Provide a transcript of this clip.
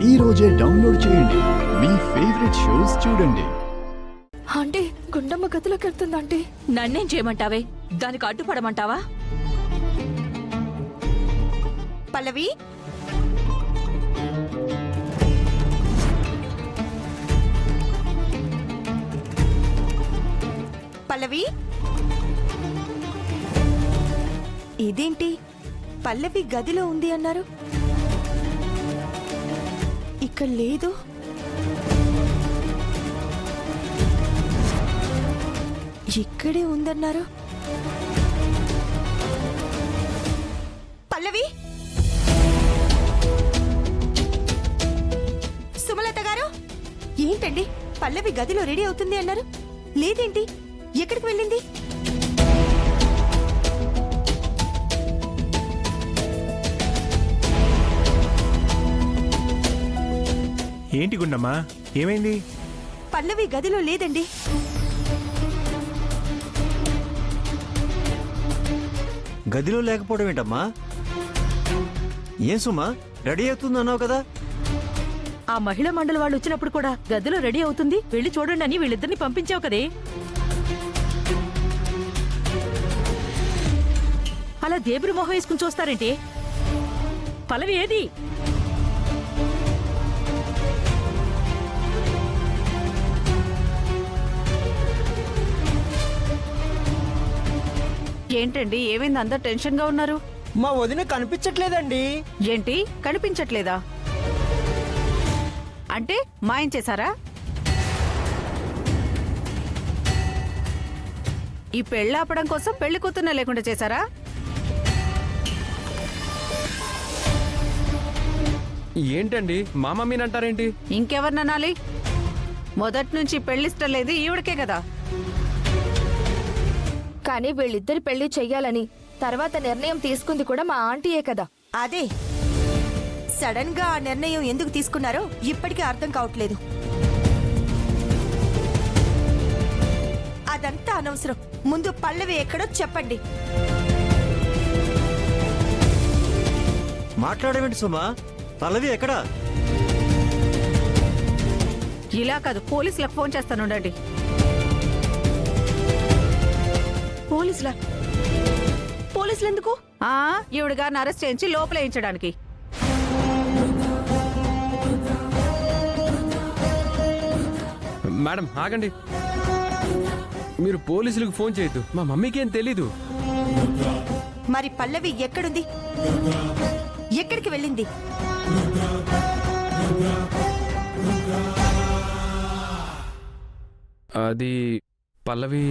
ఈ రోజే డౌన్లోడ్ చేయండి. మీ ఫేవరెట్ షోస్ చూడండి. ఆంటీ గుండమ్మ గదిలోకి వెళ్తుంది ఆంటీ. నన్నేం చేయమంటావే? దానికి అడ్డుపడమంటావా? పల్లవి, పల్లవి, ఇదేంటి పల్లవి గదిలో ఉంది అన్నారు, ఇక్కడ లేదు. ఇక్కడే ఉందన్నారు. పల్లవి, సుమలత గారు, ఏంటండి పల్లవి గదిలో రెడీ అవుతుంది అన్నారు, లేదేంటి? ఎక్కడికి వెళ్ళింది? ఏంటి గుండమ్మా, ఏమైంది? పల్లవి గదిలో లేదండి. గదిలో లేకపోవడం ఏంటమ్మా? ఏం సుమా, రెడీ అవుతుంది అన్నావు కదా? ఆ మహిళా మండలి వాళ్ళు వచ్చినప్పుడు కూడా గదిలో రెడీ అవుతుంది, వెళ్ళి చూడండి అని వీళ్ళిద్దరిని పంపించావు కదే. అలా దేబురు మొహం వేసుకుని చూస్తారేంటి? పల్లవి ఏది? ఏంటండి, ఏమైంది? అందరు టెన్షన్ గా ఉన్నారు. మా వదిన కనిపించట్లేదండి. ఏంటి కనిపించట్లేదా? అంటే మాయం చేశారా? ఈ పెళ్లి ఆపడం కోసం పెళ్లి కూతుర్నే లేకుండా చేశారా? ఏంటండి మా మమ్మీని అంటారేంటి? ఇంకెవరిననాలి? మొదటి నుంచి పెళ్లిష్టం లేదు ఈవిడకే కదా. కానీ వీళ్ళిద్దరి పెళ్లి చెయ్యాలని తర్వాత నిర్ణయం తీసుకుంది కూడా మా ఆంటీయే కదా. అదే సడన్ గా ఆ నిర్ణయం ఎందుకు తీసుకున్నారో ఇప్పటికీ అర్థం కావట్లేదు. అదంతా అనవసరం. ముందు పల్లవి ఎక్కడో చెప్పండి. మాట్లాడవేంటి సుమా? పల్లవి ఎక్కడా? ఇలా కాదు, పోలీసులకు ఫోన్ చేస్తాను, ఉండండి. పోలీసులా? పోలీసులు ఎందుకు? ఈవిడ గారిని అరెస్ట్ చేయించి లోపలేయించడానికి. మేడం ఆగండి, మీరు పోలీసులకు ఫోన్ చేయొద్దు. మా మమ్మీకి ఏం తెలీదు. మరి పల్లవి ఎక్కడుంది? ఎక్కడికి వెళ్ళింది? అది పల్లవి